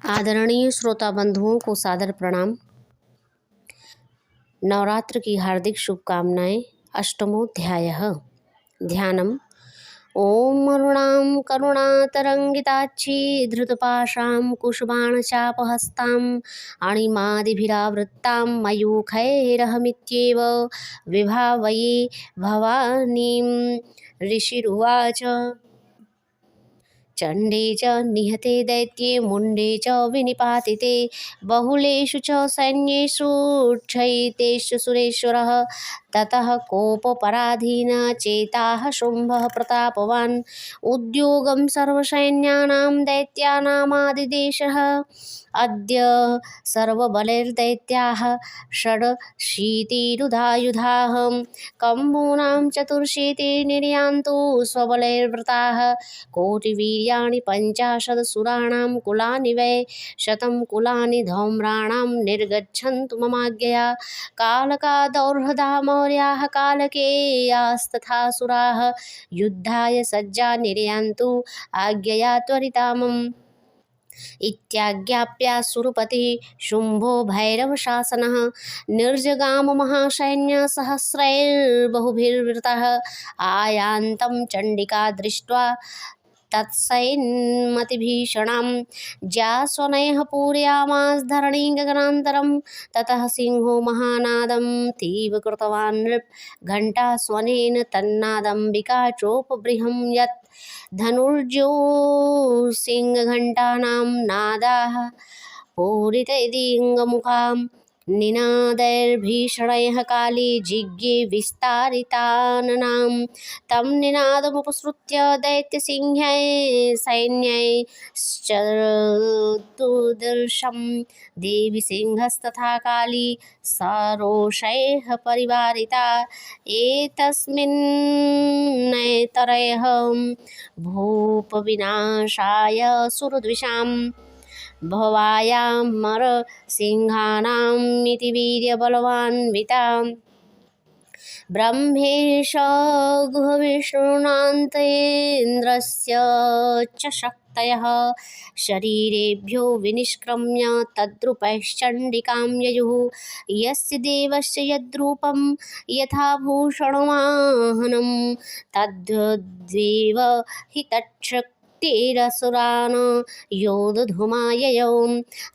आदरणीय श्रोता बंधुओं को सादर प्रणाम। नवरात्र की हार्दिक शुभकामनाएं। अष्टमोध्यायः ध्यानम्। ओम अरुणां करुणातरंगिताक्षी धृतपाशां कुशबाणचापहस्तां अणिमादिभिरावृत्तां मयूखैरहमित्येव विभावये भवानीं। ऋषिरुवाच। चण्डे च निहते दैत्ये मुण्डे च विनिपातिते बहुलेषु च सैन्येषु क्षयितेषु सुरेश्वरः। ततः कोपपराधीन चेताः शुम्भः प्रतापवान् उद्योगं सर्वसैन्यानां दैत्यानामादिदेशः। अद्य सर्वबलैर्दैत्याः षडशीतिरुधायुधाः कम्बूनां चतुर्शीतिर्निर्यान्तु स्वबलैर्वृताः। कोटिवीर्याणि 50 सुराणां कुलानि वै 100 कुलानि धौम्राणां निर्गच्छन्तु ममाज्ञया। कालकादौर्हदा मौर्याः कालकेयास्तथा सुराः युद्धाय सज्जा निर्यान्तु आज्ञया त्वरितामम्। इत्याज्ञाप्यासुरपतिः शुम्भो भैरवशासनः निर्जगाम महासैन्यसहस्रैर्बहुभिर्वृतः। आयान्तं चण्डिका दृष्ट्वा तत्सैन्मतिभीषणां ज्यास्वनैः पूरयामास धरणीं गगनान्तरं। ततः सिंहो महानादं तीव कृतवान् नृप घण्टास्वनेन तन्नादम्बिका चोपबृहं यत् धनुर्जयोसिंहघण्टानां नादाः पूरितैदिङ्गमुखां निनादैर्भीषणैः काली जिज्ञे विस्तारिताननां। तं निनादमुपसृत्य दैत्यसिंहैः सैन्यैश्चतुर्दशं देवी सिंहस्तथा काली सरोषैः परिवारिता। एतस्मिन्नेतरैः भूपविनाशाय सुरद्विषां भवायामरसिंहानामिति वीर्यबलवान्विताम्। ब्रह्मेश गुहविष्णुनान्तेन्द्रस्य च शक्तयः शरीरेभ्यो विनिष्क्रम्य तद्रूपैश्चण्डिकां ययुः। यस्य देवस्य यद्रूपं यथा भूषणवाहनं तद्वदेव हि तच्छक्तिरसुरान् योद्धुमाययौ।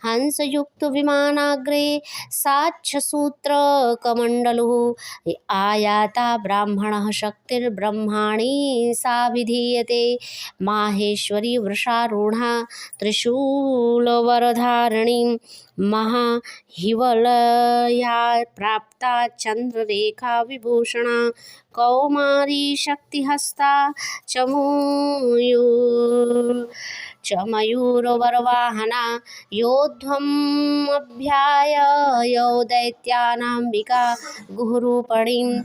हंसयुक्तविमानाग्रे साच्छसूत्रकमण्डलुः आयाता ब्राह्मणः शक्तिर्ब्रह्माणी साभिधीयते। माहेश्वरी वृषारूढा त्रिशूलवरधारिणी महाहिवलया प्राप्ता चन्द्ररेखा विभूषणा कौमारी शक्तिहस्ता च मयूरवरवाहना योध्वमभ्याययौ दैत्यानाम्बिका गुहरूपणीं।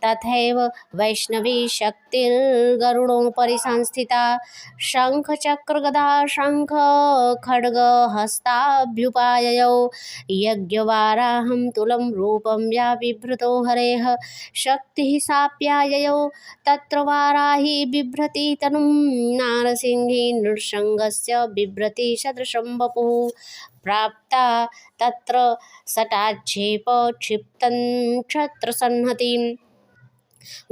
तथैव वैष्णवी शक्तिर्गरुडोपरि संस्थिता शङ्खचक्रगदा शङ्खखड्गहस्ताभ्युपाययौ। यज्ञवाराहं तुलं रूपं या बिभ्रतो हरेः शक्तिः साप्याययौ। तत्र वाराही बिभ्रति तनुं नारसिंही नृशंगस्य बिभ्रति सदृशं वपुः। प्राप्ता तत्र सटाक्षेप क्षिप्तं क्षत्रसंहतिम्।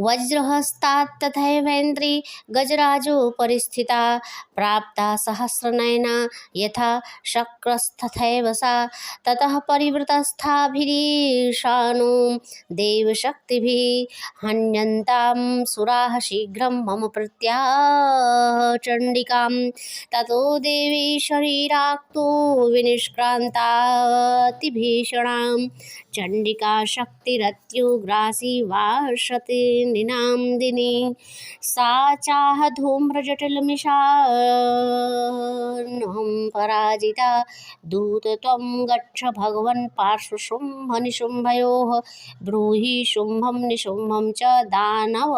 वज्रहस्तात् तथैवेन्द्री गजराजोपरिस्थिता प्राप्ता सहस्रनयना यथा शक्रस्तथैव सा। ततः परिवृतस्थाभिरीशानो देवशक्तिभिः हन्यन्तां सुराः शीघ्रं मम प्रत्याह चण्डिकां। ततो देवी शरीराक्तो विनिष्क्रान्तातिभीषणां चण्डिका शक्तिरत्युग्रासी वार्षति निनाम्दिनी। सा चाह धूम्रजटिलमिषान्हं पराजिता दूत त्वं गच्छ भगवन् पार्श्वशुम्भ निशुम्भयोः। ब्रूहि शुम्भं निशुम्भं च दानव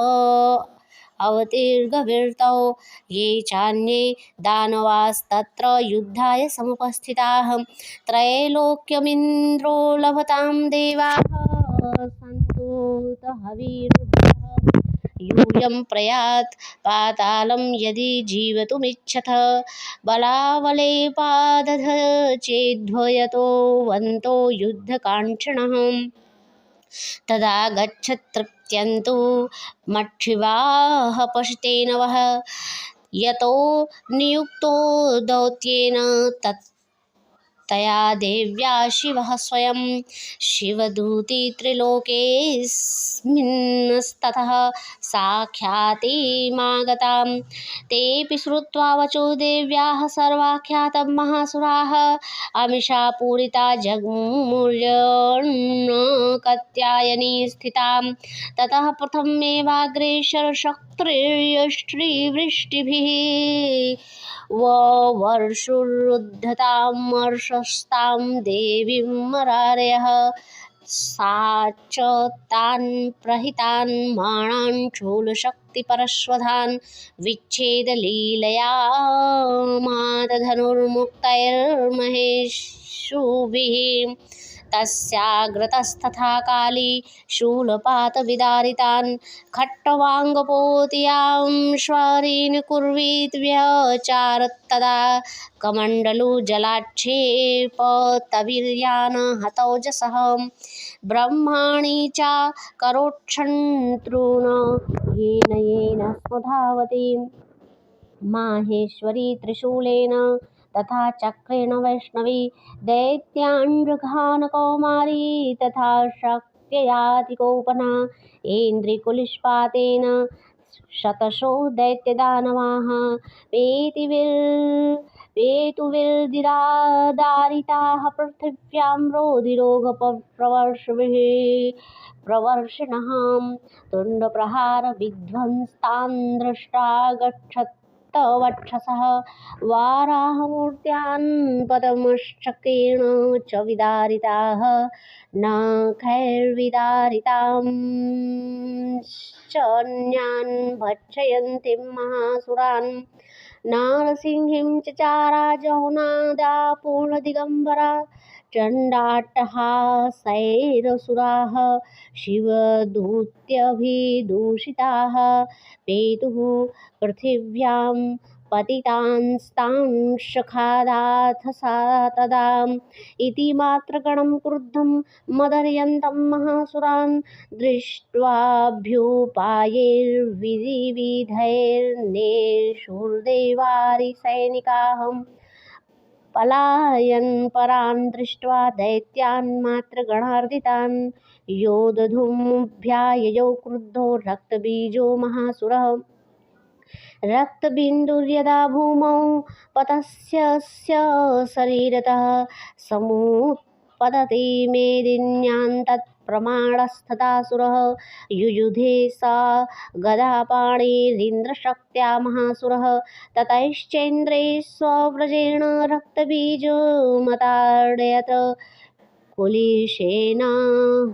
अवतीर्गवीर्तौ। ये चान्ये दानवास्तत्र युद्धाय समुपस्थिताः त्रैलोक्यमिन्द्रो लभतां देवाः सन्तु हविर्भुवः। यूयं प्रयात् पातालं यदि जीवतुमिच्छथ बलावलेपादध चेद्भयतो वन्तो युद्धकाङ्क्षिणः तदा गच्छत्तृप्त्यन्तु मक्षिवाः पशुतेन वः यतो नियुक्तो दौत्येन तया देव्या शिवः स्वयं शिवदूती त्रिलोकेऽस्मिन्स्ततः साख्यातिमागतां तेऽपि श्रुत्वा वचो देव्याः सर्वाख्यातं महासुराः अमिषापूरिता जग्मुर्यन्नकत्यायनी स्थितां ततः प्रथममेवाग्रेसरशक्तिर्यष्टिवृष्टिभिः वर्षुरुद्धतामर्षस्तां देवीं मरारयः सा च तान् प्रहितान् माणान् शूलशक्तिपरश्वधान् विच्छेदलीलया मातधनुर्मुक्तैर्महेशुभिः तस्याग्रतस्तथा काली शूलपातविदारितान् खट्टवाङ्गपोतियां श्वारीन् कुर्वीत् व्यचारत्तदा कमण्डलुजलाक्षेपतवीर्यान् हतौजसः ब्रह्माणि च करोक्षन्तॄन् येन येन स्वधावति माहेश्वरी त्रिशूलेन तथा चक्रेण वैष्णवी दैत्यान् कौमारी तथा शक्त्ययातिकोपना ऐन्द्रिकुलिष्पातेन शतशो दैत्यदानवाः पेतुविर्दिरादारिताः पृथिव्यां रोधिरोगप्रवर्षभिः प्रवर्षिणः तुण्डप्रहारविध्वंस्तान् दृष्ट्वा गच्छत्तवक्षसः वाराहमूर्त्यान् पदमश्चक्रेण च विदारिताः न खैर्विदारितांश्चन्यान् भक्षयन्तीं महासुरान् नारसिंहीं चचारा जौनादा पूर्णदिगम्बरा चण्डाट्टहासैरसुराः शिवदूत्यभिदूषिताः पेतुः पृथिव्यां पतितांस्तांशखादाथ सा तदा इति मात्रगणं क्रुद्धं मदर्यन्तं महासुरान् दृष्ट्वाभ्युपायैर्विधिविधैर्नेषुर्देवारिसैनिकाः पलायन् परान् दृष्ट्वा दैत्यान् मात्रगणार्दितान् योदधुमभ्याययौ क्रुद्धो रक्तबीजो महासुरः रक्तबिन्दुर्यदा भूमौ पतस्यस्य शरीरतः समुत्पतति मेदिन्यां तत्प्रमाणस्तदासुरः युयुधे सा गदापाणिरिन्द्रशक्त्या महासुरः ततश्चैन्द्रे स्वव्रजेण रक्तबीजमताडयत् कुलिशेन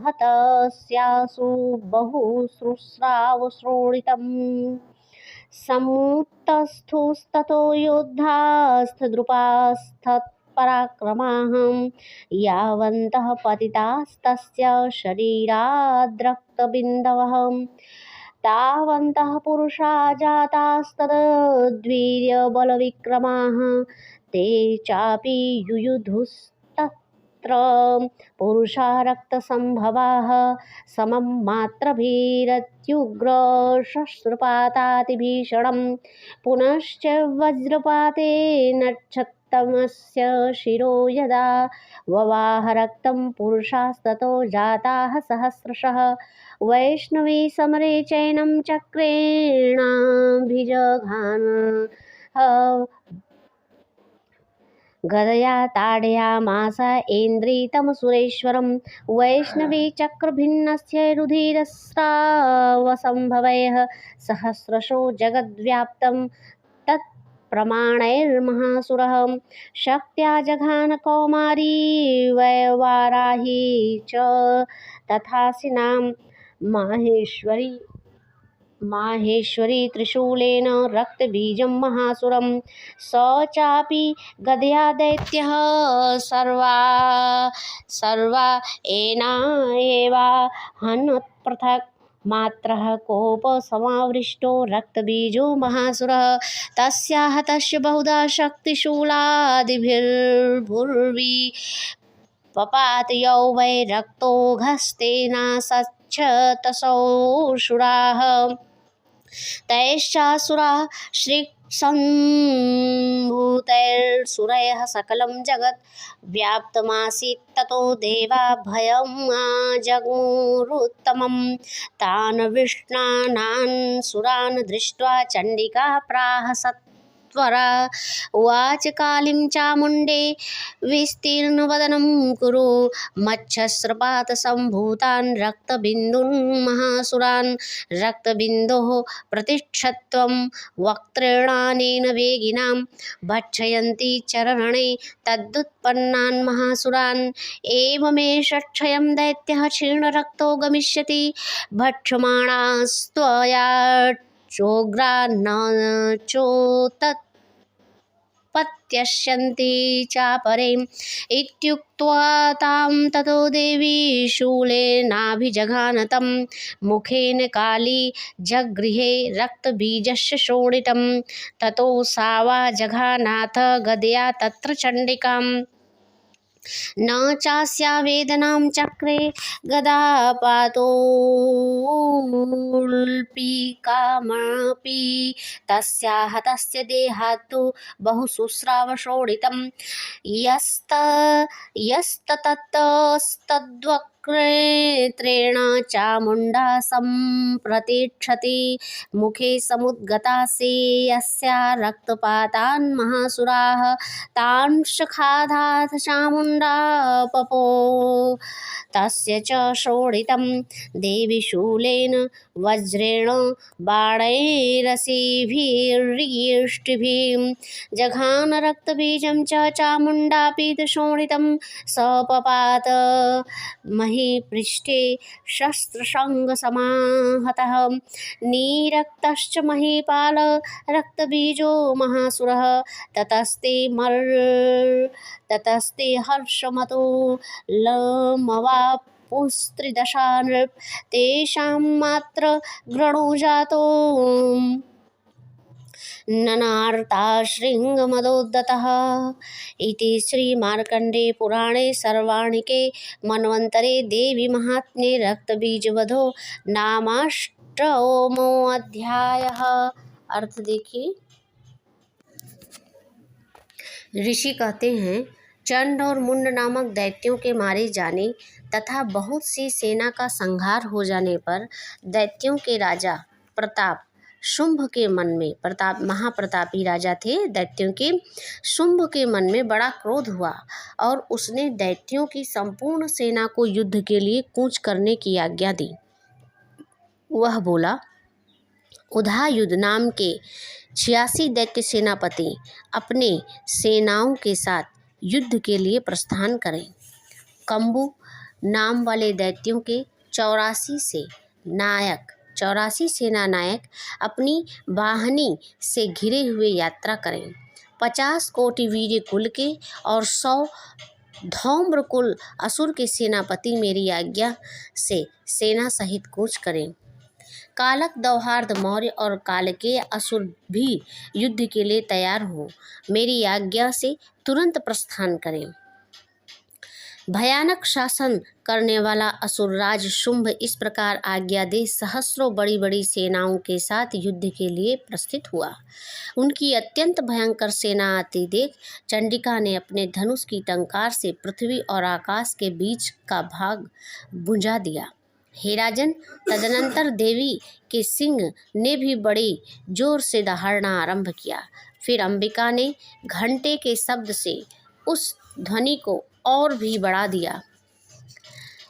हतस्यासु बहुश्रुश्रावशोणितम् समुत्तस्थुस्ततो योद्धास्तद्रुपास्तत्पराक्रमाः यावन्तः पतितास्तस्य शरीराद्रक्तबिन्दवः तावन्तः पुरुषा जातास्तद्वीर्यबलविक्रमाः ते चापि युयुधुस्तत्र पुरुषा रक्तसम्भवाः समं मात्रभिरत्युग्रशस्त्रपातातिभीषणं पुनश्च वज्रपाते नक्षत्तमस्य शिरो यदा ववाह रक्तं पुरुषास्ततो जाताः सहस्रशः वैष्णवी समरे चैनं चक्रेणाभिजघान गदया ताडयामास ऐन्द्रितमसुरेश्वरं वैष्णवी चक्रभिन्नस्य रुधिरस्रावसम्भवैः सहस्रशो जगद्व्याप्तं तत्प्रमाणैर्महासुरः शक्त्या जघान कौमारी वैवाराही च तथासिनां माहेश्वरी त्रिशूलेन रक्तबीजं महासुरं स चापि गदया दैत्यः सर्वा एना एवा हनत्पृथक् मात्रः कोपसमावृष्टो रक्तबीजो महासुरः तस्याः तस्य बहुधा शक्तिशूलादिभिर्भुर्वि पपातयो वै रक्तोघस्तेनासच्छतसोऽसुराः तैश्चासुराः श्रीसम्भूतैर्सुरैः सकलं जगत् व्याप्तमासीत् ततो देवा भयं जग्मुरुत्तमं तान् विष्णानान् सुरान् दृष्ट्वा चण्डिका प्राह सत्वरा उवाच कालीं चामुण्डे विस्तीर्णवदनं कुरु मच्छस्रपातसम्भूतान् रक्तबिन्दून् महासुरान् रक्तबिन्दोः प्रतिक्षत्वं वक्त्रेणानेन वेगिनां भक्षयन्ति चरणे तदुत्पन्नान् महासुरान् एवमेष क्षयं दैत्यः क्षीणरक्तो गमिष्यति भक्षमाणास्त्वया चोग्रा न चोतत् पत्यस्यन्ति चापरे इत्युक्त्वा तां ततो देवी शूलेनाभिजघानतं मुखेन काली जगृहे रक्तबीजस्य शोणितं ततो सा वा जघानाथ गदया तत्र चण्डिकाम् न चास्या वेदनां चक्रे गदापातोऽल्पिकामपि तस्याः तस्य देहात्तु बहुशुस्रावशोणितं यस्ततस्तद्वक्रेत्रेण चामुण्डा सम्प्रतिक्षति मुखे समुद्गतासे यस्या रक्तपातान् महासुराः तांश्च चामुण्डा पपो तस्य च शोणितं देवी शूलेन वज्रेण बाणैरसीभिर्यष्टिभिः जघान रक्तबीजं च चामुण्डापीतशोणितं सपपात महीपृष्ठे शस्त्रसंगसमाहतः नीरक्तश्च महीपाल रक्तबीजो महासुरः ततस्ते हर्षमतो लमवापुस्त्रिदशा नृप तेषां मात्र घृणो जातो ननार्ता शृङ्गमदोद्दतः इति श्रीमार्कण्डे पुराणे सर्वाणिके मन्वन्तरे देवी महात्म्ये रक्तबीजवधो नामाष्टमोऽध्यायः। अर्थ देखिए। ऋषि कहते हैं, चंड और मुंड नामक दैत्यों के मारे जाने तथा बहुत सी सेना का संहार हो जाने पर दैत्यों के राजा प्रताप शुंभ के मन में, प्रताप महाप्रतापी राजा थे दैत्यों के, शुंभ के मन में बड़ा क्रोध हुआ और उसने दैत्यों की संपूर्ण सेना को युद्ध के लिए कूच करने की आज्ञा दी। वह बोला, उधायुध नाम के 86 दैत्य सेनापति अपने सेनाओं के साथ युद्ध के लिए प्रस्थान करें। कंबु नाम वाले दैत्यों के 84 सेना नायक अपनी वाहनी से घिरे हुए यात्रा करें। 50 कोटि वीर्य कुल के और 100 धौम्र कुल असुर के सेनापति मेरी आज्ञा से सेना सहित कूच करें। कालक दौहार्द मौर्य और कालकेय असुर भी युद्ध के लिए तैयार हो मेरी आज्ञा से तुरंत प्रस्थान करें। भयानक शासन करने वाला असुरराज शुंभ इस प्रकार आज्ञा दे सहस्रों बड़ी बड़ी सेनाओं के साथ युद्ध के लिए प्रस्थित हुआ। उनकी अत्यंत भयंकर सेना आती देख चंडिका ने अपने धनुष की टंकार से पृथ्वी और आकाश के बीच का भाग बुझा दिया। हे राजन, तदनंतर देवी के सिंह ने भी बड़ी जोर से दहाड़ना आरंभ किया। फिर अंबिका ने घंटे के शब्द से उस ध्वनि को और भी बढ़ा दिया।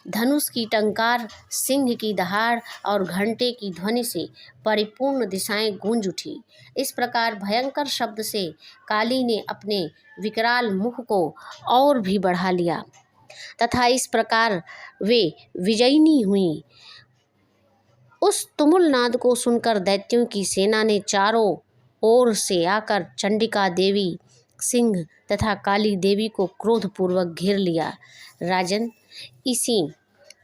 धनुष की टंकार, सिंह की दहाड़ और घंटे की ध्वनि से परिपूर्ण दिशाएं गूंज उठी। इस प्रकार भयंकर शब्द से काली ने अपने विकराल मुख को और भी बढ़ा लिया तथा इस प्रकार वे विजयिनी हुई। उस तुमुल नाद को सुनकर दैत्यों की सेना ने चारों ओर से आकर चंडिका देवी, सिंह तथा काली देवी को क्रोधपूर्वक घेर लिया। राजन, इसी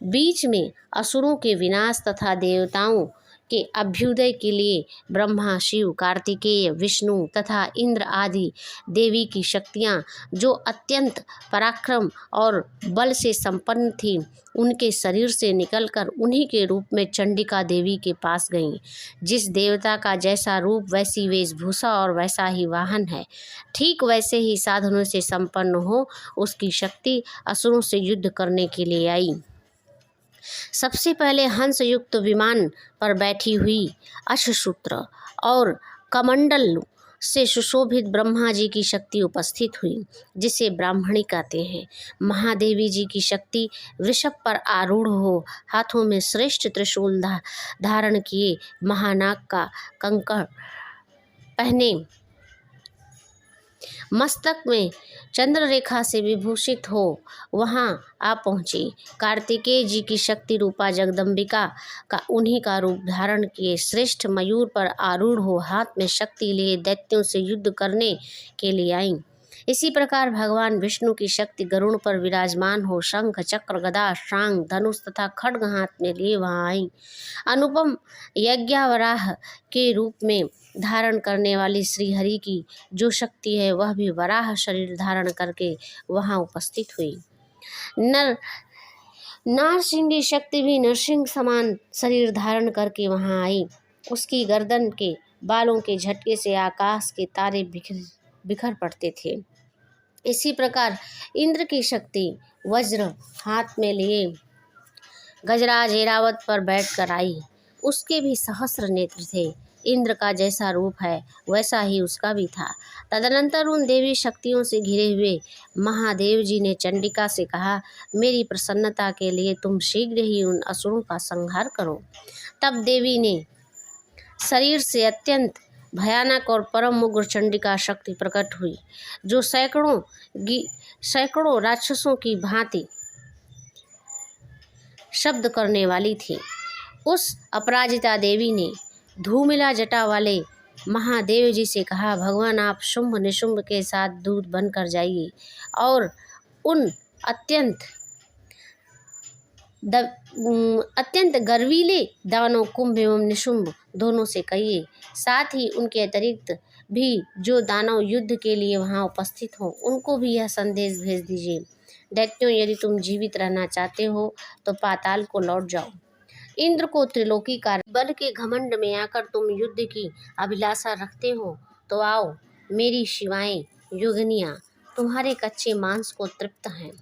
बीच में असुरों के विनाश तथा देवताओं के अभ्युदय के लिए ब्रह्मा, शिव, कार्तिकेय, विष्णु तथा इंद्र आदि देवी की शक्तियाँ जो अत्यंत पराक्रम और बल से संपन्न थीं, उनके शरीर से निकलकर उन्हीं के रूप में चंडिका देवी के पास गईं। जिस देवता का जैसा रूप वैसी वेशभूषा और वैसा ही वाहन है, ठीक वैसे ही साधनों से संपन्न हो उसकी शक्ति असुरों से युद्ध करने के लिए आई। सबसे पहले हंस युक्त विमान पर बैठी हुई अश्वसूत्र और कमंडल से सुशोभित ब्रह्मा जी की शक्ति उपस्थित हुई, जिसे ब्राह्मणी कहते हैं। महादेवी जी की शक्ति वृषभ पर आरूढ़ हो हाथों में श्रेष्ठ त्रिशूल धारण किए, महानाग का कंकड़ पहने, मस्तक में चंद्र रेखा से विभूषित हो वहां आ पहुंची। कार्तिकेय जी की शक्ति रूपा जगदम्बिका का उन्हीं का रूप धारण किए श्रेष्ठ मयूर पर आरूढ़ हो हाथ में शक्ति लिए दैत्यों से युद्ध करने के लिए आईं। इसी प्रकार भगवान विष्णु की शक्ति गरुड़ पर विराजमान हो शंख, चक्र, गदा, शांग, धनुष तथा खड्ग हाथ में लिए वहां आई। अनुपम यज्ञवराह के रूप में धारण करने वाली श्रीहरि की जो शक्ति है वह भी वराह शरीर धारण करके वहां उपस्थित हुई। नारसिंह शक्ति भी नरसिंह समान शरीर धारण करके वहां आई। उसकी गर्दन के बालों के झटके से आकाश के तारे बिखर पड़ते थे। इसी प्रकार इंद्र की शक्ति वज्र हाथ में लिए गजराज ऐरावत पर बैठकर आई। उसके भी सहस्र नेत्र थे। इंद्र का जैसा रूप है वैसा ही उसका भी था। तदनंतर उन देवी शक्तियों से घिरे हुए महादेव जी ने चंडिका से कहा, मेरी प्रसन्नता के लिए तुम शीघ्र ही उन असुरों का संहार करो। तब देवी ने शरीर से अत्यंत भयानक और परम उग्र चंडिका शक्ति प्रकट हुई, जो सैकड़ों राक्षसों की भांति शब्द करने वाली थी। उस अपराजिता देवी ने धूमिला जटा वाले महादेव जी से कहा, भगवान आप शुंभ निशुंभ के साथ दूत बनकर जाइए और उन अत्यंत गर्वीले दानों कुंभ एवं निशुंभ दोनों से कहिए, साथ ही उनके अतिरिक्त भी जो दानव युद्ध के लिए वहां उपस्थित हों उनको भी यह संदेश भेज दीजिए, दैत्यों यदि तुम जीवित रहना चाहते हो तो पाताल को लौट जाओ। इंद्र को त्रिलोकी का बल के घमंड में आकर तुम युद्ध की अभिलाषा रखते हो तो आओ, मेरी शिवाएं योगिनियां तुम्हारे कच्चे मांस को तृप्त हैं।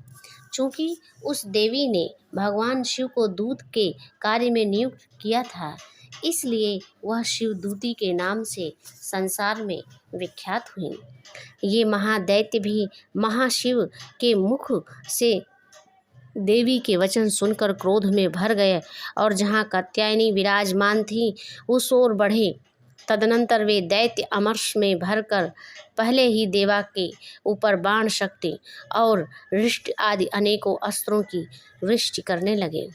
चूंकि उस देवी ने भगवान शिव को दूत के कार्य में नियुक्त किया था, इसलिए वह शिवदूती के नाम से संसार में विख्यात हुई। ये महादैत्य भी महाशिव के मुख से देवी के वचन सुनकर क्रोध में भर गए और जहाँ कात्यायनी विराजमान थी उस ओर बढ़े। तदनंतर वे दैत्य अमर्ष में भरकर पहले ही देवा के ऊपर बाण शक्ति और वृष्टि आदि अनेकों अस्त्रों की वृष्टि करने लगे।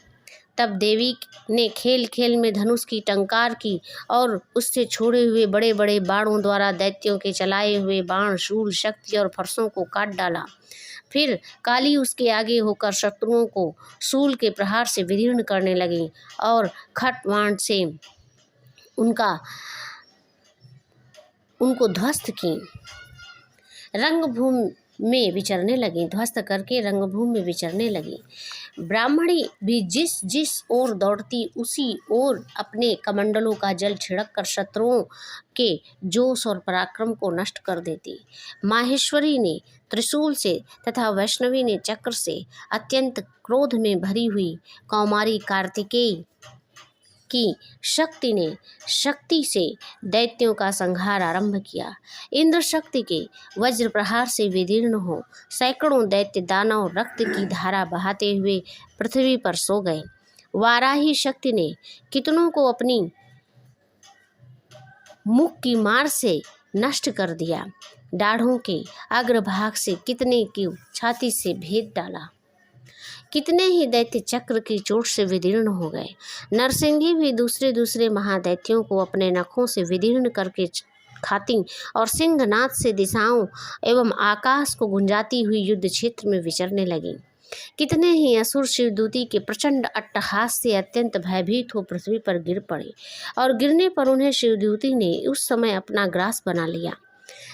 तब देवी ने खेल खेल में धनुष की टंकार की और उससे छोड़े हुए बड़े बड़े बाणों द्वारा दैत्यों के चलाए हुए बाण, शूल, शक्ति और फरसों को काट डाला। फिर काली उसके आगे होकर शत्रुओं को शूल के प्रहार से विदीर्ण करने लगी और खट बाण से उनको ध्वस्त की रंगभूमि में विचरने लगी, ध्वस्त करके रंगभूमि में विचरने लगी। ब्राह्मणी भी जिस जिस ओर दौड़ती उसी ओर अपने कमंडलों का जल छिड़क कर शत्रुओं के जोश और पराक्रम को नष्ट कर देती। माहेश्वरी ने त्रिशूल से तथा वैष्णवी ने चक्र से अत्यंत क्रोध में भरी हुई कौमारी कार्तिकेय की शक्ति ने शक्ति से दैत्यों का संहार आरंभ किया। इंद्र शक्ति के वज्र प्रहार से विदीर्ण हो सैकड़ों दैत्य दानव रक्त की धारा बहाते हुए पृथ्वी पर सो गए। वाराही शक्ति ने कितनों को अपनी मुख की मार से नष्ट कर दिया। दाढ़ों के अग्रभाग से कितने की छाती से भेद डाला। कितने ही दैत्य चक्र की चोट से विदीर्ण हो गए। नरसिंही भी दूसरे महादैत्यों को अपने नखों से विदीर्ण करके खाती और सिंहनाद से दिशाओं एवं आकाश को गुंजाती हुई युद्ध क्षेत्र में विचरने लगी। कितने ही असुर शिवदूती के प्रचंड अट्टहास से अत्यंत भयभीत हो पृथ्वी पर गिर पड़े, और गिरने पर उन्हें शिवदूती ने उस समय अपना ग्रास बना लिया।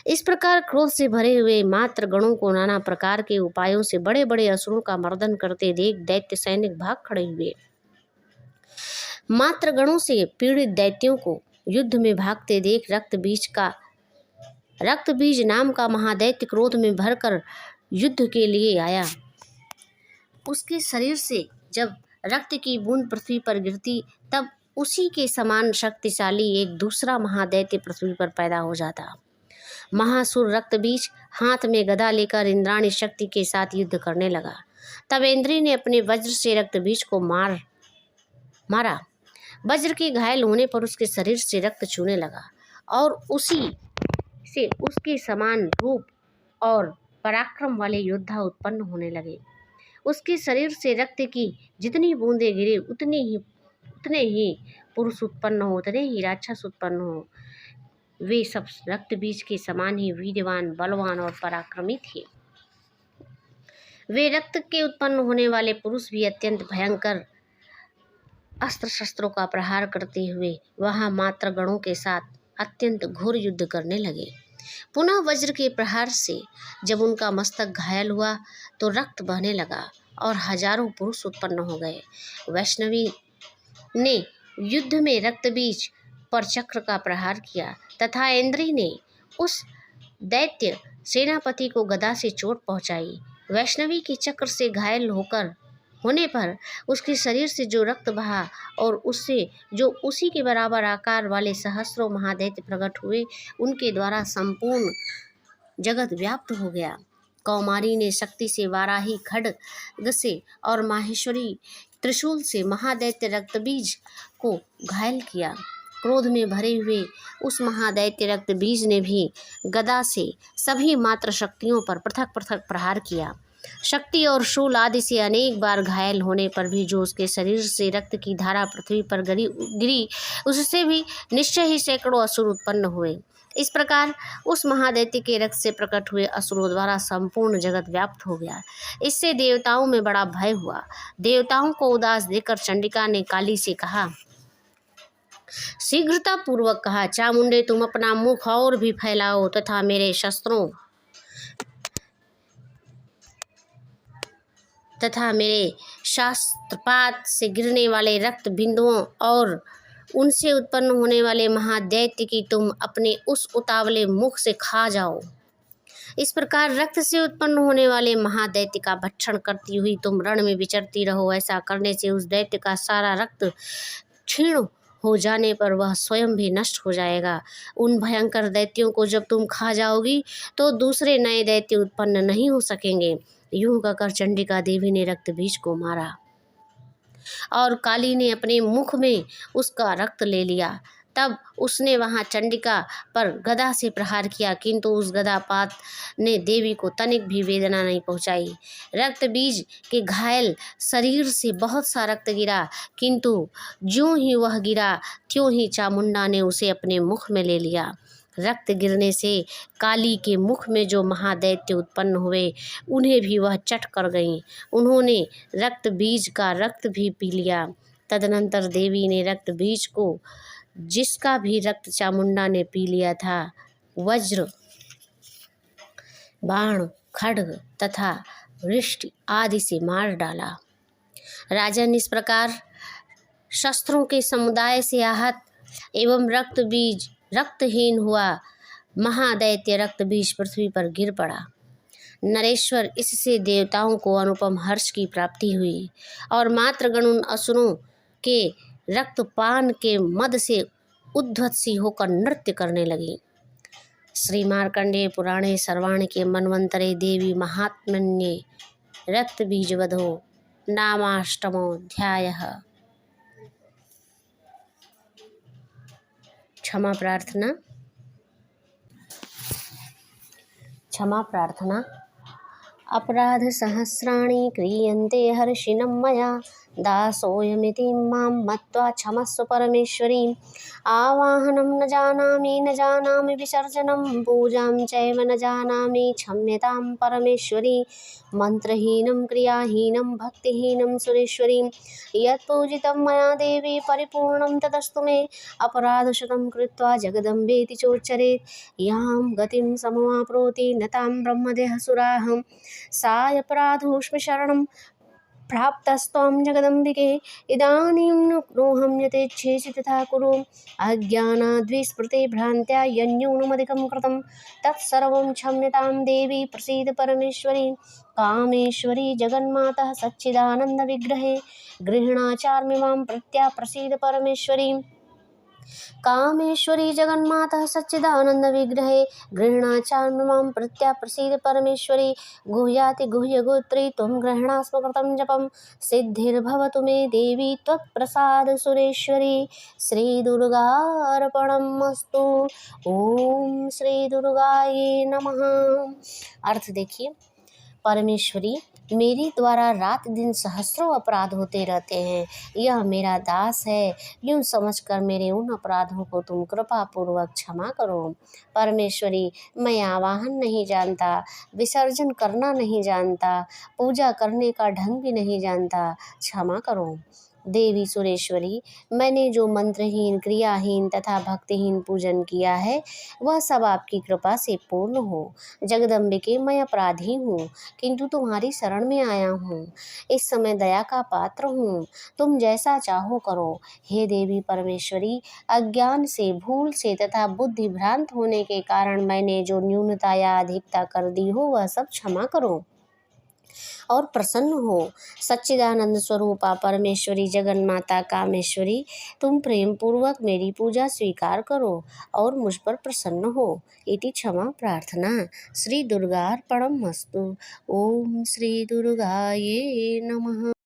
इस प्रकार क्रोध से भरे हुए मात्र गणों को नाना प्रकार के उपायों से बड़े बड़े असुरों का मर्दन करते देख दैत्य सैनिक भाग खड़े हुए। मात्र गणों से पीड़ित दैत्यों को युद्ध में भागते देख रक्तबीज नाम का महादैत्य क्रोध में भरकर युद्ध के लिए आया। उसके शरीर से जब रक्त की बूंद पृथ्वी पर गिरती, तब उसी के समान शक्तिशाली एक दूसरा महादैत्य पृथ्वी पर पैदा हो जाता। महासुर रक्तबीज हाथ में गदा लेकर इंद्राणी शक्ति के साथ युद्ध करने लगा। तब इंद्री ने अपने वज्र से रक्तबीज को मारा। वज्र के घायल होने पर उसके शरीर से रक्त चूने लगा, और उसी से उसके समान रूप और पराक्रम वाले योद्धा उत्पन्न होने लगे। उसके शरीर से रक्त की जितनी बूंदें गिरे, उतने ही पुरुष उत्पन्न हो, उतने ही राक्षस उत्पन्न हो। वे सब रक्तबीज के समान ही वीरवान, बलवान और पराक्रमी थे। वे रक्त के उत्पन्न होने वाले पुरुष भी अत्यंत भयंकर अस्त्र शस्त्रों का प्रहार करते हुए वहां मात्र गणों के साथ अत्यंत घोर युद्ध करने लगे। पुनः वज्र के प्रहार से जब उनका मस्तक घायल हुआ तो रक्त बहने लगा और हजारों पुरुष उत्पन्न हो गए। वैष्णवी ने युद्ध में रक्तबीज पर चक्र का प्रहार किया तथा इंद्री ने उस दैत्य सेनापति को गदा से चोट पहुंचाई। वैष्णवी के चक्र से घायल होने पर उसके शरीर से जो रक्त बहा और उससे जो उसी के बराबर आकार वाले सहस्रों महादैत्य प्रकट हुए, उनके द्वारा संपूर्ण जगत व्याप्त हो गया। कौमारी ने शक्ति से वाराही खड्ग से और माहेश्वरी त्रिशूल से महादैत्य रक्तबीज को घायल किया। क्रोध में भरे हुए उस महादैत्य रक्तबीज ने भी गदा से सभी मात्र शक्तियों पर पृथक पृथक प्रहार किया। शक्ति और शूल आदि से अनेक बार घायल होने पर भी जो उसके शरीर से रक्त की धारा पृथ्वी पर गिरी, उससे भी निश्चय ही सैकड़ों असुर उत्पन्न हुए। इस प्रकार उस महादैत्य के रक्त से प्रकट हुए असुरों द्वारा संपूर्ण जगत व्याप्त हो गया। इससे देवताओं में बड़ा भय हुआ। देवताओं को उदास देखकर चंडिका ने काली से कहा, शीघ्रता पूर्वक कहा, चामुंडे तुम अपना मुख और भी फैलाओ तथा मेरे शस्त्रों तथा मेरे शास्त्रपात से गिरने वाले रक्त बिंदुओं और उनसे उत्पन्न होने वाले महादैत्य की तुम अपने उस उतावले मुख से खा जाओ। इस प्रकार रक्त से उत्पन्न होने वाले महादैत्य का भक्षण करती हुई तुम रण में विचरती रहो। ऐसा करने से उस दैत्य का सारा रक्त क्षीण हो जाने पर वह स्वयं भी नष्ट हो जाएगा। उन भयंकर दैत्यों को जब तुम खा जाओगी तो दूसरे नए दैत्य उत्पन्न नहीं हो सकेंगे। यूं कहकर चंडिका देवी ने रक्तबीज को मारा और काली ने अपने मुख में उसका रक्त ले लिया। तब उसने वहां चंडिका पर गदा से प्रहार किया, किंतु उस गदापात ने देवी को तनिक भी वेदना नहीं पहुंचाई। रक्तबीज के घायल शरीर से बहुत सा रक्त गिरा, किंतु ज्यों ही वह गिरा त्यों ही चामुंडा ने उसे अपने मुख में ले लिया। रक्त गिरने से काली के मुख में जो महादैत्य उत्पन्न हुए, उन्हें भी वह चट कर गईं। उन्होंने रक्त बीज का रक्त भी पी लिया। तदनंतर देवी ने रक्त बीज को, जिसका भी रक्त चामुंडा ने पी लिया था, वज्र, बाण, खड्ग तथा वृष्टि आदि से मार डाला। राजन, इस प्रकार शस्त्रों के समुदाय से आहत एवं रक्तहीन हुआ महादैत्य रक्तबीज पृथ्वी पर गिर पड़ा। नरेश्वर, इससे देवताओं को अनुपम हर्ष की प्राप्ति हुई और मात्र गण उन असुरों के रक्तपान के मद से उद्धत सी होकर नृत्य करने लगी। श्री मार्कंडेय पुराणे सर्वाण के मनवंतरे देवी महात्मन्ये रक्तबीजवधो नामाष्टमोऽध्यायः। क्षमा प्रार्थना। अपराधसहस्राणि क्रियन्ते हर्षिणं मया दासोऽयमिति मां मत्वा क्षमस्व परमेश्वरी। आवाहनं न जानामि विसर्जनं पूजां चैव न जानामि क्षम्यतां परमेश्वरी। मन्त्रहीनं क्रियाहीनं भक्तिहीनं सुरेश्वरी। यत्पूजितं मया देवी परिपूर्णं तदस्तु मे। अपराधशतं कृत्वा जगदम्बेति चोच्चरेत्। यां गतिं समवाप्नोति न तां ब्रह्मदेहसुराहं। सायपराधोऽस्मि शरणं प्राप्तस्त्वां जगदम्बिके। इदानीं नोऽहं यथेच्छेषि तथा कुरु। अज्ञानाद्विस्मृते भ्रान्त्या यन्न्यूनमधिकं कृतं तत्सर्वं क्षम्यतां देवी प्रसीद परमेश्वरी। कामेश्वरी जगन्माता सच्चिदानन्दविग्रहे गृह्णाचार्मिमां प्रत्या प्रसीद परमेश्वरी। कामेश्वरी जगन्माता सच्चिदानन्दविग्रहे गृह्णाचार्मिमां प्रत्या प्रसीद परमेश्वरी। गुह्याति गुह्यगोत्री त्वं गृह्णास्म कृतं जपं सिद्धिर्भवतु मे देवी त्वत्प्रसाद सुरेश्वरी। श्रीदुर्गार्पणमस्तु। ओम श्री दुर्गाये नमः। अर्थ देखिए, परमेश्वरी, मेरे द्वारा रात दिन सहस्रों अपराध होते रहते हैं। यह मेरा दास है, यूं समझकर मेरे उन अपराधों को तुम कृपा पूर्वक क्षमा करो। परमेश्वरी, मैं आवाहन नहीं जानता, विसर्जन करना नहीं जानता, पूजा करने का ढंग भी नहीं जानता, क्षमा करो। देवी सुरेश्वरी, मैंने जो मंत्रहीन क्रियाहीन तथा भक्तिहीन पूजन किया है वह सब आपकी कृपा से पूर्ण हो। जगदम्बिके, मैं अपराधी हूँ, किंतु तुम्हारी शरण में आया हूँ। इस समय दया का पात्र हूँ, तुम जैसा चाहो करो। हे देवी परमेश्वरी, अज्ञान से, भूल से तथा बुद्धि भ्रांत होने के कारण मैंने जो न्यूनता या अधिकता कर दी हो वह सब क्षमा करो और प्रसन्न हो। सच्चिदानंद स्वरूपा परमेश्वरी जगन्माता कामेश्वरी, तुम प्रेम पूर्वक मेरी पूजा स्वीकार करो और मुझ पर प्रसन्न हो। इति क्षमा प्रार्थना। श्री दुर्गार्पणमस्तु। ओम श्री दुर्गाये नमः।